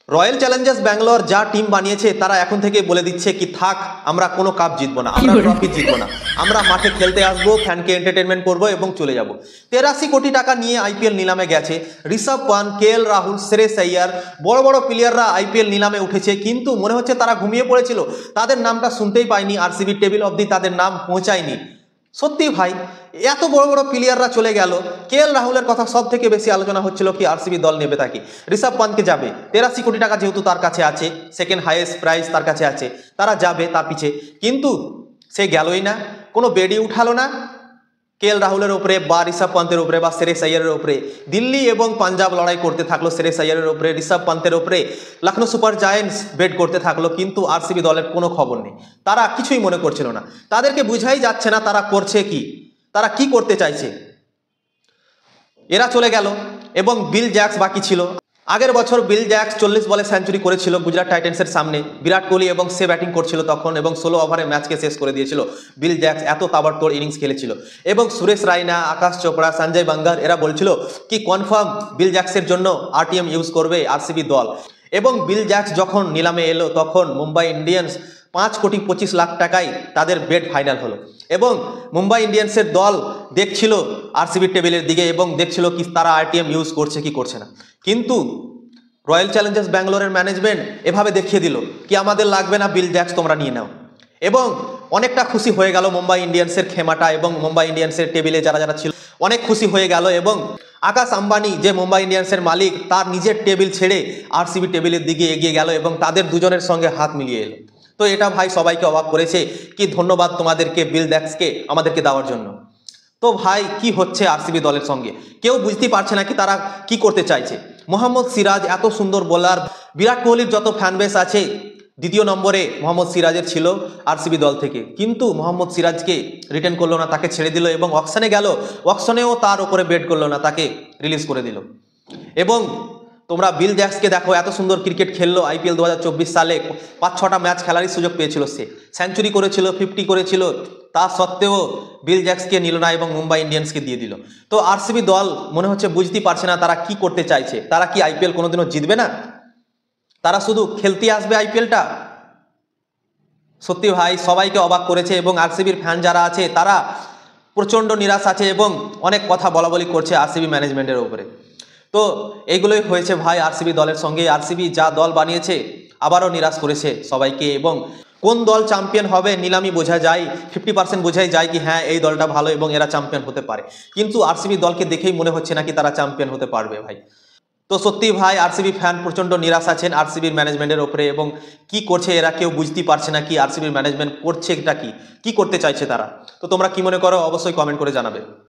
Royal Challengers Bangalore যা team বানিয়েছে তারা এখন থেকে বলে দিচ্ছে কি থাক, আমরা কোনো কাপ জিতবো না, আমরা ট্রফি জিতবো না, আমরা মাঠে খেলতে আসবো, ফ্যানকে এন্টারটেনমেন্ট করবো এবং চলে যাব। 83 কোটি টাকা নিয়ে আইপিএল নিলামে গেছে। ঋষভ পান্ট, কেএল রাহুল, শ্রেয়স আইয়ার, বড় বড় প্লেয়াররা আইপিএল নিলামে উঠেছে, কিন্তু মনে হচ্ছে তারা ঘুমিয়ে পড়েছিল, তাদের নামটা শুনতেই পায়নি, আরসিবি টেবিল অবধি তাদের নাম পৌঁছায়নি। সত্যি ভাই, এত বড় বড় প্লেয়াররা চলে গেল। কেএল রাহুলের কথা সব থেকে বেশি আলোচনা হচ্ছিল কি আরসিবি দল নেবে তাকে, ঋষভ পান্টকে যাবে, 83 কোটি টাকা যেহেতু তার কাছে আছে, সেকেন্ড হাইয়েস্ট প্রাইস তার কাছে আছে, তারা যাবে তার পিছে, কিন্তু সে গেলই না, কোনো বেডি উঠালো না কেএল রাহুলের উপরে বা ঋষভ পান্তের উপরে বা শ্রেয়স আইয়ারের উপরে। দিল্লি এবং পাঞ্জাব লড়াই করতে থাকলো শ্রেয়স আইয়ারের উপরে, ঋষভ পান্তের উপরে, লখনৌ সুপার জায়ান্টস বেট করতে থাকলো, কিন্তু আরসিবি দলের কোনো খবর নেই, তারা কিছুই মনে করছিল না, তাদেরকে বুঝাই যাচ্ছে না তারা করছে কি, তারা কি করতে চাইছে। এরা চলে গেল এবং বিল জ্যাক্স বাকি ছিল। আগের বছর বিল জ্যাক্স 40 বলে সেঞ্চুরি করেছিল গুজরাট টাইটেন্সের সামনে, বিরাট কোহলি এবং সে ব্যাটিং করছিল তখন এবং 16 ওভারে ম্যাচকে শেষ করে দিয়েছিল বিল জ্যাক্স, এত তাবড়তোড় ইনিংস খেলেছিল। এবং সুরেশ রায়না, আকাশ চোপড়া, সঞ্জয় বাঙ্গার এরা বলছিল কি কনফার্ম বিল জ্যাক্সের জন্য আরটিএম ইউজ করবে আরসিবি দল। এবং বিল জ্যাক্স যখন নিলামে এলো তখন মুম্বাই ইন্ডিয়ান্স 5,25,00,000 টাকায় তাদের বেড ফাইনাল হলো এবং মুম্বাই ইন্ডিয়ান্সের দল দেখছিল আরসিবি টেবিলের দিকে এবং দেখছিল কি তারা আরটিএম ইউজ করছে কি করছে না। কিন্তু রয়্যাল চ্যালেঞ্জার্স ব্যাঙ্গালোরের ম্যানেজমেন্ট এভাবে দেখিয়ে দিল কি আমাদের লাগবে না, বিল জ্যাক্স তোমরা নিয়ে নাও। এবং অনেকটা খুশি হয়ে গেল মুম্বাই ইন্ডিয়ান্সের খেমাটা এবং মুম্বাই ইন্ডিয়ান্সের টেবিলে যারা যারা ছিল অনেক খুশি হয়ে গেল। এবং আকাশ আম্বানি যে মুম্বাই ইন্ডিয়ান্সের মালিক, তার নিজের টেবিল ছেড়ে আরসিবি টেবিলের দিকে এগিয়ে গেল এবং তাদের দুজনের সঙ্গে হাত মিলিয়ে এলো। তো এটা ভাই সবাইকে অবাক করেছে কি ধন্যবাদ তোমাদেরকে বিল জ্যাক্সকে আমাদেরকে দেওয়ার জন্য। তো ভাই কি হচ্ছে আরসিবি দলের সঙ্গে, কেউ বুঝতে পারছে না কি তারা কি করতে চাইছে। মোহাম্মদ সিরাজ এত সুন্দর বোলার, বিরাট কোহলির যত ফ্যানবেস আছে দ্বিতীয় নম্বরে মোহাম্মদ সিরাজের ছিল আরসিবি দল থেকে, কিন্তু মোহাম্মদ সিরাজকে রিটেন করলো না, তাকে ছেড়ে দিল এবং অকশনে গেল, অকশনেও তার উপরে বেট করলো না, তাকে রিলিজ করে দিল। এবং তোমরা বিল জ্যাক্সকে দেখো, এত সুন্দর ক্রিকেট খেললো আইপিএল 2024 সালে, 5-6টা ম্যাচ খেলারই সুযোগ পেয়েছিল, সে সেঞ্চুরি করেছিল, 50 করেছিল, তা সত্ত্বেও বিল জ্যাক্সকে নিল না এবং মুম্বাই ইন্ডিয়ান্সকে দিয়ে দিল। তো আরসিবি দল মনে হচ্ছে বুঝতেই পারছে না তারা কি করতে চাইছে, তারা কি আইপিএল কোনোদিনও জিতবে না, তারা শুধু খেলতে আসবে আইপিএলটা। সত্যি ভাই সবাইকে অবাক করেছে এবং আরসিবির ফ্যান যারা আছে তারা প্রচণ্ড নিরাশ আছে এবং অনেক কথা বলাবলি করছে আরসিবি ম্যানেজমেন্টের উপরে। তো এইগুলোই হয়েছে ভাই আরসিবি দলের সঙ্গে। আরসিবি যা দল বানিয়েছে আবারও নিরাশ করেছে সবাইকে এবং কোন দল চ্যাম্পিয়ন হবে নিলামি বোঝা যায়, 50% বোঝাই যায় কি হ্যাঁ এই দলটা ভালো এবং এরা চ্যাম্পিয়ন হতে পারে, কিন্তু আরসিবি দলকে দেখেই মনে হচ্ছে নাকি তারা চ্যাম্পিয়ন হতে পারবে ভাই। তো সত্যি ভাই আরসিবি ফ্যান প্রচণ্ড নিরাশ আছেন আরসিবির ম্যানেজমেন্টের ওপরে এবং কি করছে এরা কেউ বুঝতেই পারছে না কি আরসিবির ম্যানেজমেন্ট করছে এটা কি করতে চাইছে তারা। তো তোমরা কি মনে করো অবশ্যই কমেন্ট করে জানাবে।